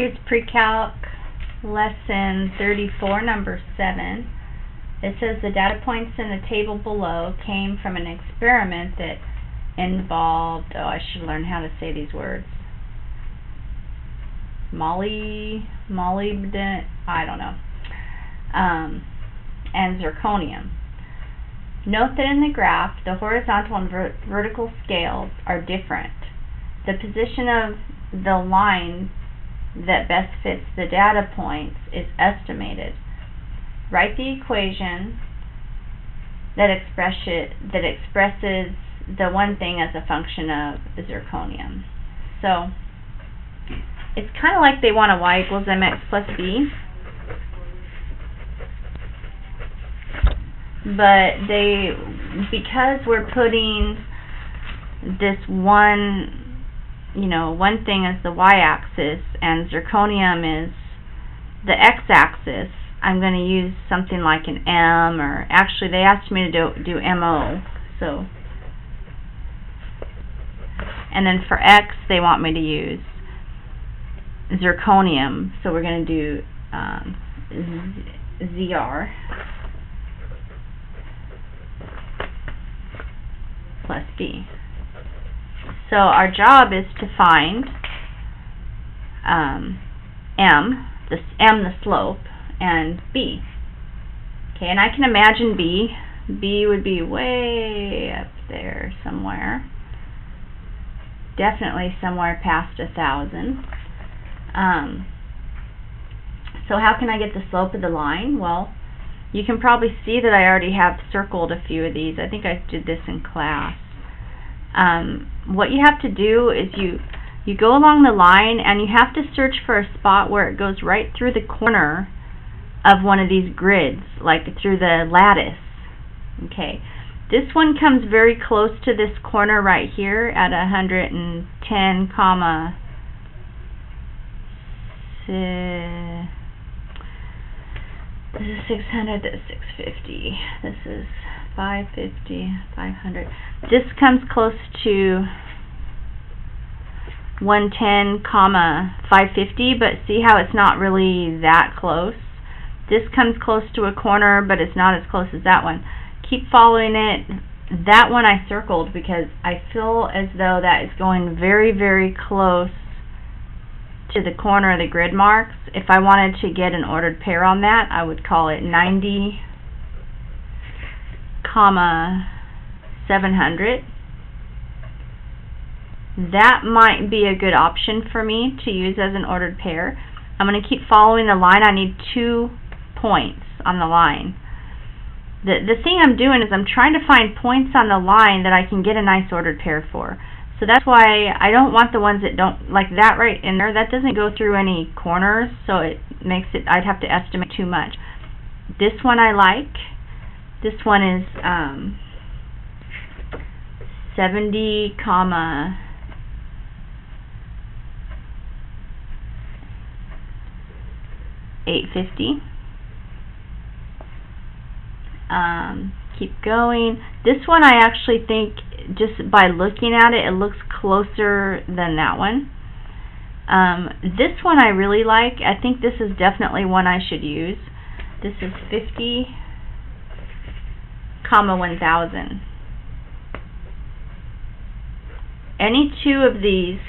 Here's pre-calc lesson 34, number 7. It says the data points in the table below came from an experiment that involved, I should learn how to say these words. Molybdenum, I don't know, and zirconium. Note that in the graph, the horizontal and vertical scales are different. The position of the line that best fits the data points is estimated. Write the equation that expresses the one thing as a function of zirconium. So it's kind of like they want a y equals mx plus b, but because we're putting this one thing as the y-axis and zirconium is the x-axis, I'm going to use something like an M, or actually they asked me to do MO. So, and then for x they want me to use zirconium, so we're going to do ZR plus B. So our job is to find M, the slope, and B. Okay, and I can imagine B. B would be way up there somewhere. Definitely somewhere past 1,000. So how can I get the slope of the line? Well, you can probably see that I already have circled a few of these. I think I did this in class. What you have to do is you go along the line and you have to search for a spot where it goes right through the corner of one of these grids, like through the lattice. Okay, this one comes very close to this corner right here at 110, comma this is 600, this is 650, this is 550, 500. This comes close to 110, comma 550, but see how it's not really that close? This comes close to a corner, but it's not as close as that one. Keep following it. That one I circled because I feel as though that is going very, very close to the corner of the grid marks. If I wanted to get an ordered pair on that, I would call it 90, comma 700. That might be a good option for me to use as an ordered pair. I'm going to keep following the line. I need 2 points on the line. The thing I'm doing is I'm trying to find points on the line that I can get a nice ordered pair for. So that's why I don't want the ones that don't, like that right in there, that doesn't go through any corners, so it makes it, I'd have to estimate too much. This one I like. This one is 70, comma 850. Keep going. This one I actually think, just by looking at it, it looks closer than that one. This one I really like. I think this is definitely one I should use. This is 50, comma 1000. Any two of these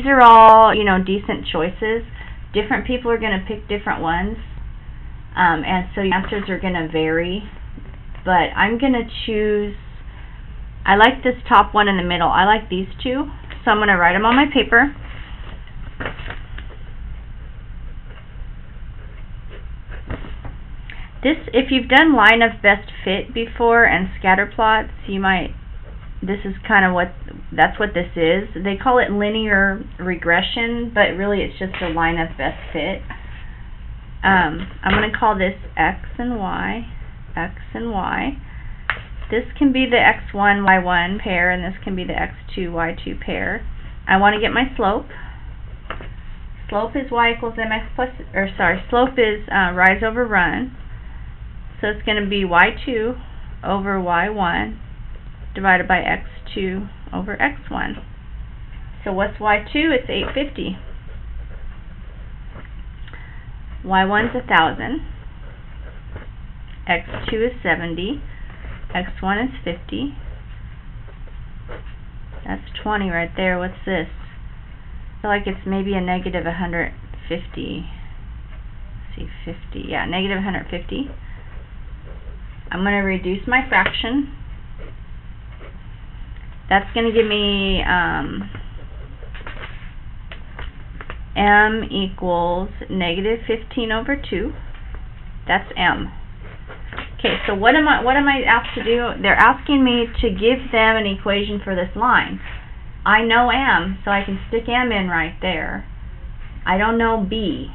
are all, decent choices. Different people are going to pick different ones, and so the answers are going to vary. But I'm going to choose, I like this top one in the middle. I like these two, so I'm going to write them on my paper. This, if you've done line of best fit before and scatter plots, you might, this is kind of that's what this is. They call it linear regression, but really it's just a line of best fit. I'm going to call this X and Y, X and Y. This can be the X1, Y1 pair, and this can be the X2, Y2 pair. I want to get my slope. Slope is Y equals MX plus, or sorry, slope is rise over run. So it's going to be Y2 over Y1 divided by X2 over X1. So what's Y2? It's 850. y1 is 1,000, x2 is 70, x1 is 50. That's 20 right there. What's this? I feel like it's maybe a negative 150. Let's see, 50. Yeah, negative 150. I'm going to reduce my fraction. That's going to give me m equals negative 15 over 2. That's m. Okay, so what am I asked to do? They're asking me to give them an equation for this line. I know m, so I can stick m in right there. I don't know b.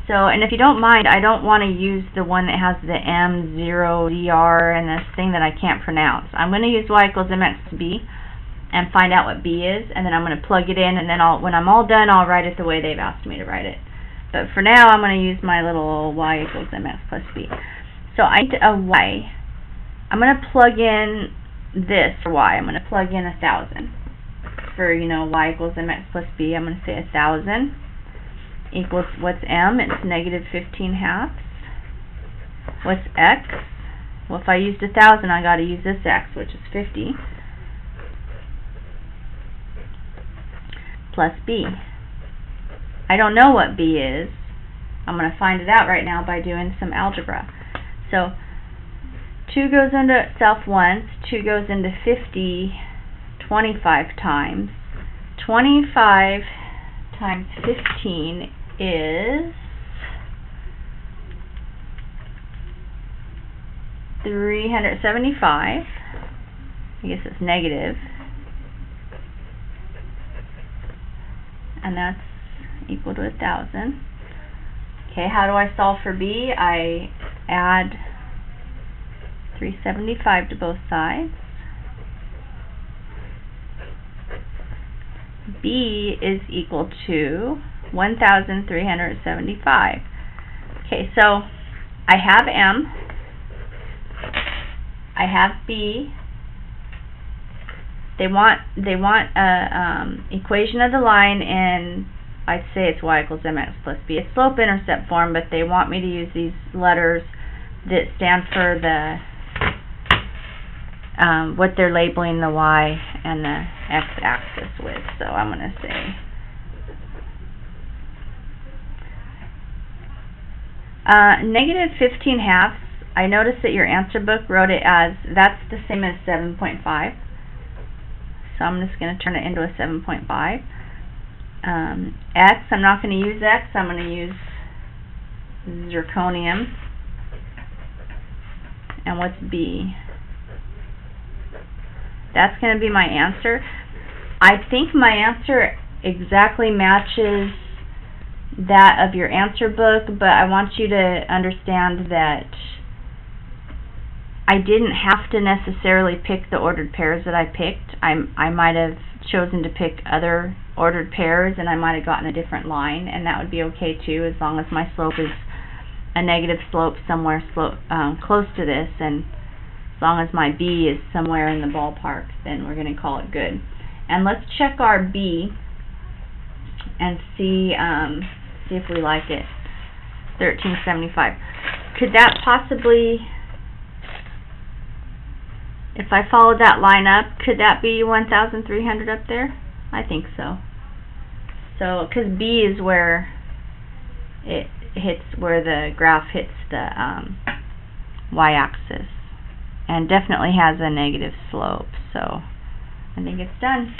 So, and if you don't mind, I don't want to use the one that has the m0dr and this thing that I can't pronounce. I'm going to use y equals mx b and find out what b is, and then I'm going to plug it in, and then when I'm all done, I'll write it the way they've asked me to write it. But for now, I'm going to use my little y equals mx plus b. So I need a y. I'm going to plug in this for y. I'm going to plug in 1,000 for, y equals mx plus b. I'm going to say 1,000 equals, what's m? It's negative 15/2. What's x? Well, if I used 1,000, I got to use this x, which is 50, plus b. I don't know what b is. I'm going to find it out right now by doing some algebra. So 2 goes into itself once, 2 goes into 50 25 times. 25 times 15 is 375. I guess it's negative. And that's equal to 1,000. Okay, how do I solve for b? I add 375 to both sides. b is equal to 1,375. Okay, so I have m, I have b. They want a equation of the line in, I'd say it's y equals mx plus b. It's slope-intercept form, but they want me to use these letters that stand for the what they're labeling the y and the x-axis with. So I'm going to say negative 15/2. I noticed that your answer book wrote it as, that's the same as 7.5. So I'm just going to turn it into a 7.5. X, I'm not going to use x, I'm going to use zirconium. And what's b? That's going to be my answer. I think my answer exactly matches that of your answer book, but I want you to understand that I didn't have to necessarily pick the ordered pairs that I picked. I might have chosen to pick other ordered pairs, and I might have gotten a different line, and that would be okay too, as long as my slope is a negative slope somewhere close to this, and as long as my b is somewhere in the ballpark, then we're going to call it good. And let's check our b and see if we like it. 1375. Could that possibly, if I followed that line up, could that be 1,300 up there? I think so. So, because b is where it hits, where the graph hits the y-axis, and definitely has a negative slope. So, I think it's done.